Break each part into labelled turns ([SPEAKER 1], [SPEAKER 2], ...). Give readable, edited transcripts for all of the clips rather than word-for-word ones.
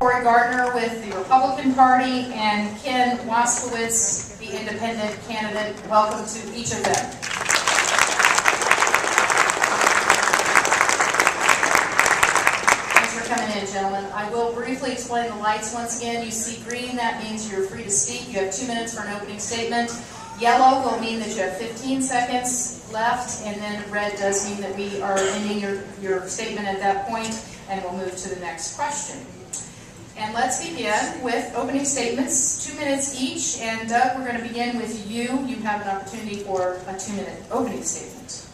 [SPEAKER 1] Cory Gardner with the Republican Party and Ken Waskowitz, the independent candidate. Welcome to each of them. Thanks for coming in, gentlemen. I will briefly explain the lights once again. You see green, that means you're free to speak. You have 2 minutes for an opening statement. Yellow will mean that you have 15 seconds left, and then red does mean that we are ending your statement at that point, and we'll move to the next question. And let's begin with opening statements, 2 minutes each. And Doug, we're going to begin with you. You have an opportunity for a 2-minute opening statement.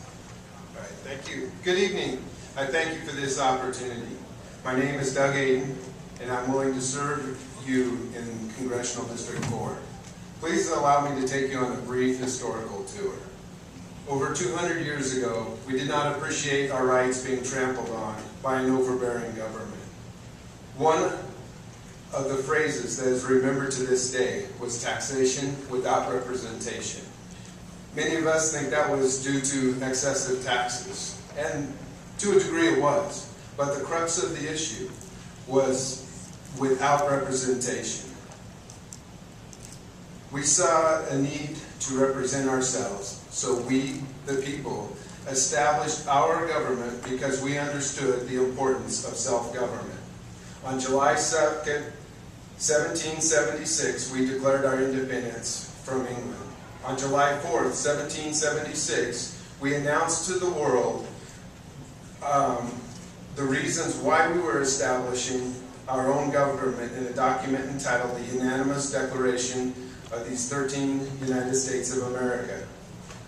[SPEAKER 2] All right, thank you. Good evening. I thank you for this opportunity. My name is Doug Aiden, and I'm willing to serve you in Congressional District 4. Please allow me to take you on a brief historical tour. Over 200 years ago, we did not appreciate our rights being trampled on by an overbearing government. One of the phrases that is remembered to this day was taxation without representation. Many of us think that was due to excessive taxes, and to a degree it was, but the crux of the issue was without representation. We saw a need to represent ourselves, so we, the people, established our government because we understood the importance of self-government. On July 2nd, 1776, we declared our independence from England. On July 4th, 1776, we announced to the world the reasons why we were establishing our own government in a document entitled the Unanimous Declaration of these 13 United States of America.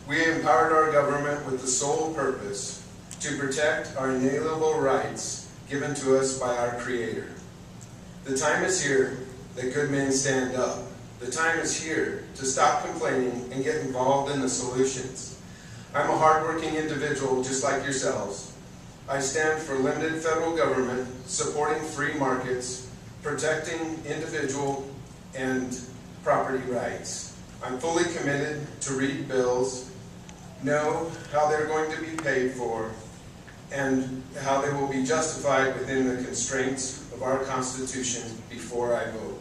[SPEAKER 2] We empowered our government with the sole purpose to protect our inalienable rights given to us by our Creator. The time is here that good men stand up. The time is here to stop complaining and get involved in the solutions. I'm a hardworking individual just like yourselves. I stand for limited federal government, supporting free markets, protecting individual and property rights. I'm fully committed to read bills, know how they're going to be paid for, and how they will be justified within the constraints of our Constitution before I vote.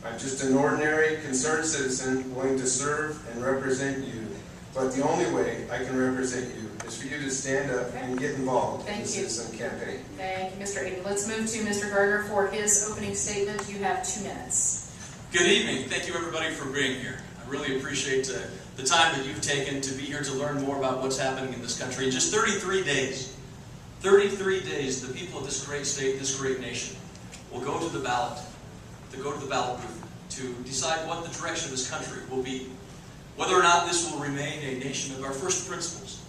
[SPEAKER 2] I'm just an ordinary, concerned citizen willing to serve and represent you, but the only way I can represent you is for you to stand up and get involved in the citizen campaign.
[SPEAKER 1] Thank you, Mr. Aiden. Let's move to Mr. Gardner for his opening statement. You have 2 minutes.
[SPEAKER 3] Good evening. Thank you, everybody, for being here. I really appreciate the time that you've taken to be here to learn more about what's happening in this country. In just 33 days, the people of this great state, this great nation, will go to the ballot, booth, to decide what the direction of this country will be. Whether or not this will remain a nation of our first principles,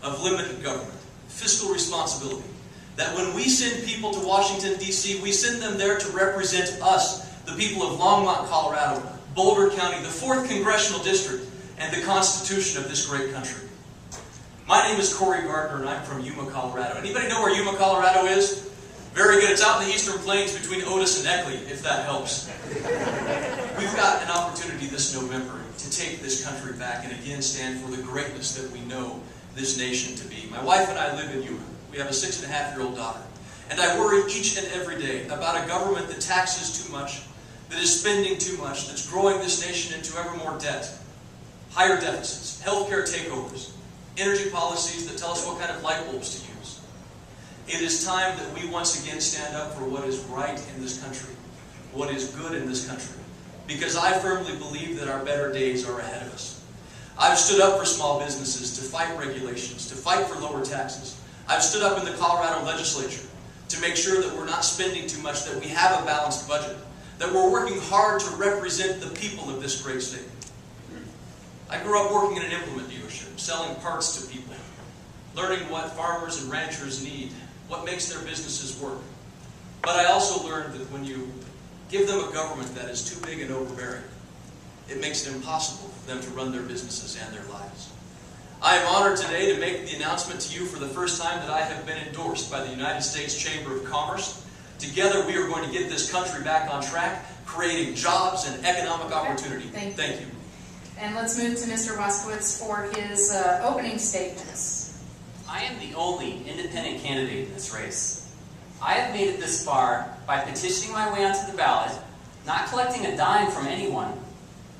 [SPEAKER 3] of limited government, fiscal responsibility, that when we send people to Washington, D.C., we send them there to represent us, the people of Longmont, Colorado, Boulder County, the 4th Congressional District, and the Constitution of this great country. My name is Cory Gardner, and I'm from Yuma, Colorado. Anybody know where Yuma, Colorado is? Very good. It's out in the eastern plains between Otis and Eckley, if that helps. We've got an opportunity this November to take this country back and again stand for the greatness that we know this nation to be. My wife and I live in Yuma. We have a 6.5-year-old daughter. And I worry each and every day about a government that taxes too much, that is spending too much, that's growing this nation into ever more debt, higher deficits, healthcare takeovers, energy policies that tell us what kind of light bulbs to use. It is time that we once again stand up for what is right in this country, what is good in this country, because I firmly believe that our better days are ahead of us. I've stood up for small businesses, to fight regulations, to fight for lower taxes. I've stood up in the Colorado legislature to make sure that we're not spending too much, that we have a balanced budget, that we're working hard to represent the people of this great state. I grew up working in an implement dealership, selling parts to people, learning what farmers and ranchers need, what makes their businesses work. But I also learned that when you give them a government that is too big and overbearing, it makes it impossible for them to run their businesses and their lives. I am honored today to make the announcement to you for the first time that I have been endorsed by the United States Chamber of Commerce. Together we are going to get this country back on track, creating jobs and economic opportunity. Thank you.
[SPEAKER 1] And let's move to Mr. Waskowitz for his opening statements.
[SPEAKER 4] I am the only independent candidate in this race. I have made it this far by petitioning my way onto the ballot, not collecting a dime from anyone,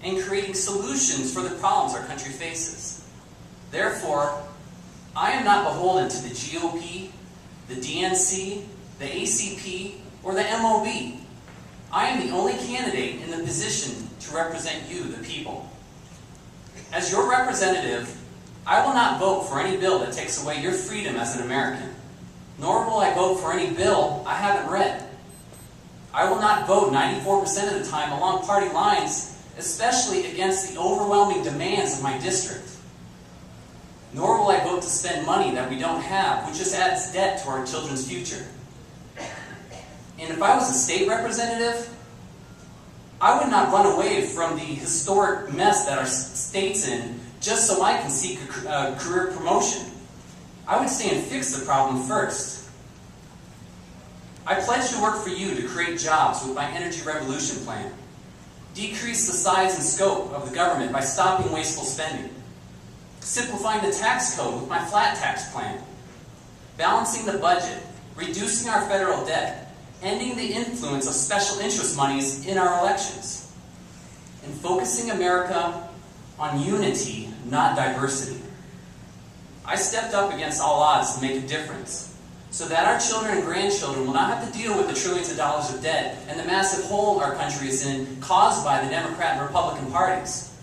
[SPEAKER 4] and creating solutions for the problems our country faces. Therefore, I am not beholden to the GOP, the DNC, the ACP, or the MOB. I am the only candidate in the position to represent you, the people. As your representative, I will not vote for any bill that takes away your freedom as an American, nor will I vote for any bill I haven't read. I will not vote 94% of the time along party lines, especially against the overwhelming demands of my district. Nor will I vote to spend money that we don't have, which just adds debt to our children's future. And if I was a state representative, I would not run away from the historic mess that our state's in just so I can seek a career promotion. I would stay and fix the problem first. I pledge to work for you to create jobs with my energy revolution plan, decrease the size and scope of the government by stopping wasteful spending, simplifying the tax code with my flat tax plan, balancing the budget, reducing our federal debt, ending the influence of special interest monies in our elections, and focusing America on unity, not diversity. I stepped up against all odds to make a difference, so that our children and grandchildren will not have to deal with the trillions of dollars of debt and the massive hole our country is in caused by the Democrat and Republican parties.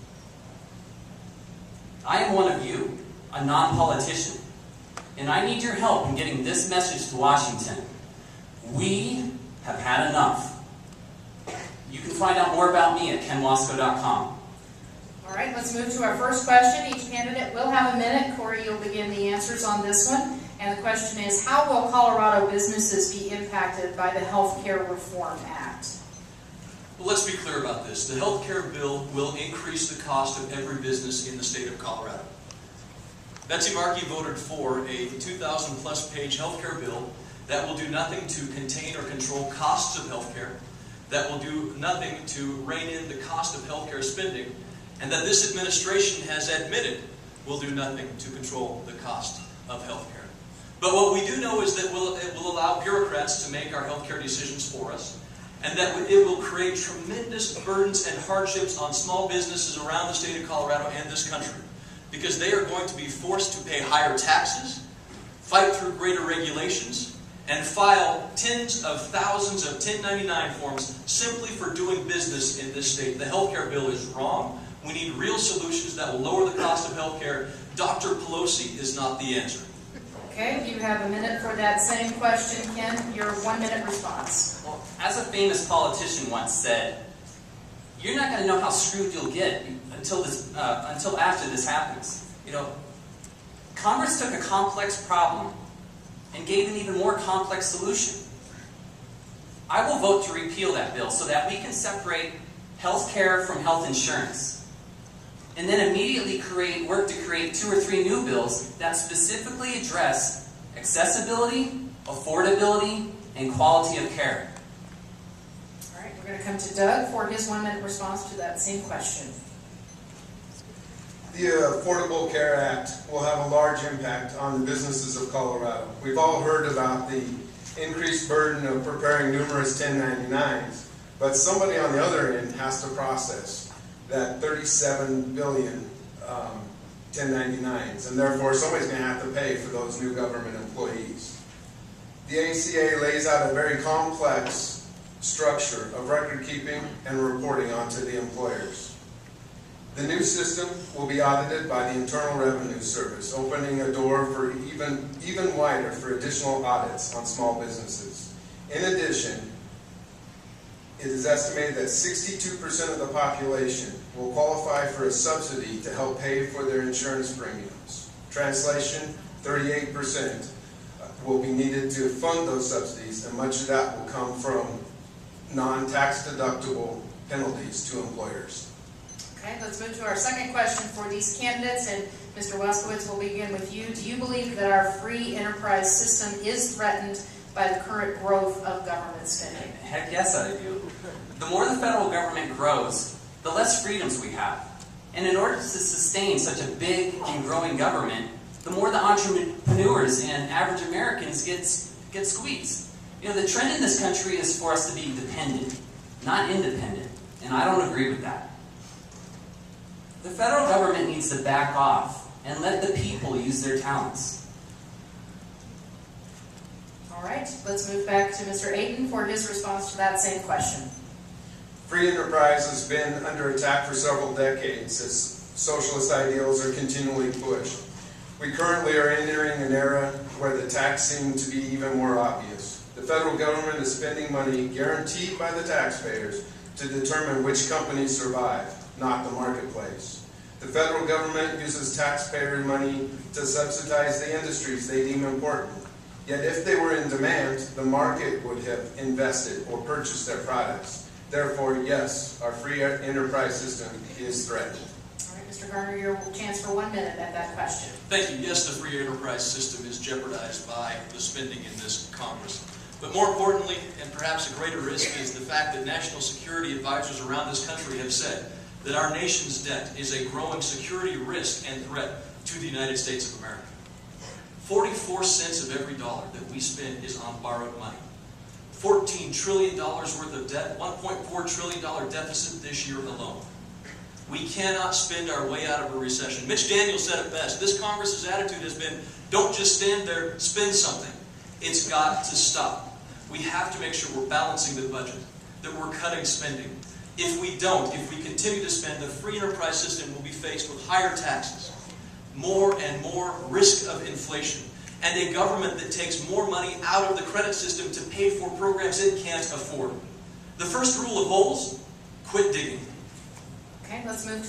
[SPEAKER 4] I am one of you, a non-politician, and I need your help in getting this message to Washington. We have had enough. You can find out more about me at kenwasco.com.
[SPEAKER 1] All right, let's move to our first question. Each candidate will have a minute. Corey, you'll begin the answers on this one. And the question is, how will Colorado businesses be impacted by the Health Care Reform Act?
[SPEAKER 3] Well, let's be clear about this. The health care bill will increase the cost of every business in the state of Colorado. Betsy Markey voted for a 2,000-plus page health care bill that will do nothing to contain or control costs of health care, that will do nothing to rein in the cost of health care spending, and that this administration has admitted will do nothing to control the cost of health care. But what we do know is that it will allow bureaucrats to make our health care decisions for us, and that it will create tremendous burdens and hardships on small businesses around the state of Colorado and this country, because they are going to be forced to pay higher taxes, fight through greater regulations, and file tens of thousands of 1099 forms simply for doing business in this state. The health care bill is wrong. We need real solutions that will lower the cost of health care. Dr. Pelosi is not the answer.
[SPEAKER 1] Okay, you have a minute for that same question, Ken. Your 1 minute response.
[SPEAKER 4] Well, as a famous politician once said, you're not going to know how screwed you'll get until after this happens. You know, Congress took a complex problem and gave an even more complex solution. I will vote to repeal that bill so that we can separate health care from health insurance, and then immediately work to create 2 or 3 new bills that specifically address accessibility, affordability, and quality of care.
[SPEAKER 1] All right, we're going to come to Doug for his 1 minute response to that same question.
[SPEAKER 2] The Affordable Care Act will have a large impact on the businesses of Colorado. We've all heard about the increased burden of preparing numerous 1099s, but somebody on the other end has to process that 37 billion 1099s, and therefore somebody's going to have to pay for those new government employees. The ACA lays out a very complex structure of record keeping and reporting onto the employers. The new system will be audited by the Internal Revenue Service, opening a door for even wider for additional audits on small businesses. In addition, it is estimated that 62% of the population will qualify for a subsidy to help pay for their insurance premiums. Translation, 38% will be needed to fund those subsidies, and much of that will come from non-tax deductible penalties to employers.
[SPEAKER 1] Okay, let's move to our second question for these candidates, and Mr. Waskowitz, will begin with you. Do you believe that our free enterprise system is threatened by the current growth of government spending?
[SPEAKER 4] Heck yes, I do. The more the federal government grows, the less freedoms we have. And in order to sustain such a big and growing government, the more the entrepreneurs and average Americans get squeezed. You know, the trend in this country is for us to be dependent, not independent, and I don't agree with that. The federal government needs to back off and let the people use their talents.
[SPEAKER 1] All right, let's move back to Mr. Ayton for his response to that same question.
[SPEAKER 2] Free enterprise has been under attack for several decades as socialist ideals are continually pushed. We currently are entering an era where the attacks seem to be even more obvious. The federal government is spending money guaranteed by the taxpayers to determine which companies survive, not the marketplace. The federal government uses taxpayer money to subsidize the industries they deem important. Yet if they were in demand, the market would have invested or purchased their products. Therefore, yes, our free enterprise system is threatened.
[SPEAKER 1] All right, Mr. Garner, your chance for 1 minute at that question.
[SPEAKER 3] Thank you. Yes, the free enterprise system is jeopardized by the spending in this Congress. But more importantly, and perhaps a greater risk, is the fact that national security advisors around this country have said that our nation's debt is a growing security risk and threat to the United States of America. 44 cents of every dollar that we spend is on borrowed money. $14 trillion worth of debt, $1.4 trillion deficit this year alone. We cannot spend our way out of a recession. Mitch Daniels said it best. This Congress's attitude has been, don't just stand there, spend something. It's got to stop. We have to make sure we're balancing the budget, that we're cutting spending. If we don't, if we continue to spend, the free enterprise system will be faced with higher taxes, more and more risk of inflation, and a government that takes more money out of the credit system to pay for programs it can't afford. The first rule of holes, quit digging.
[SPEAKER 1] Okay, let's move to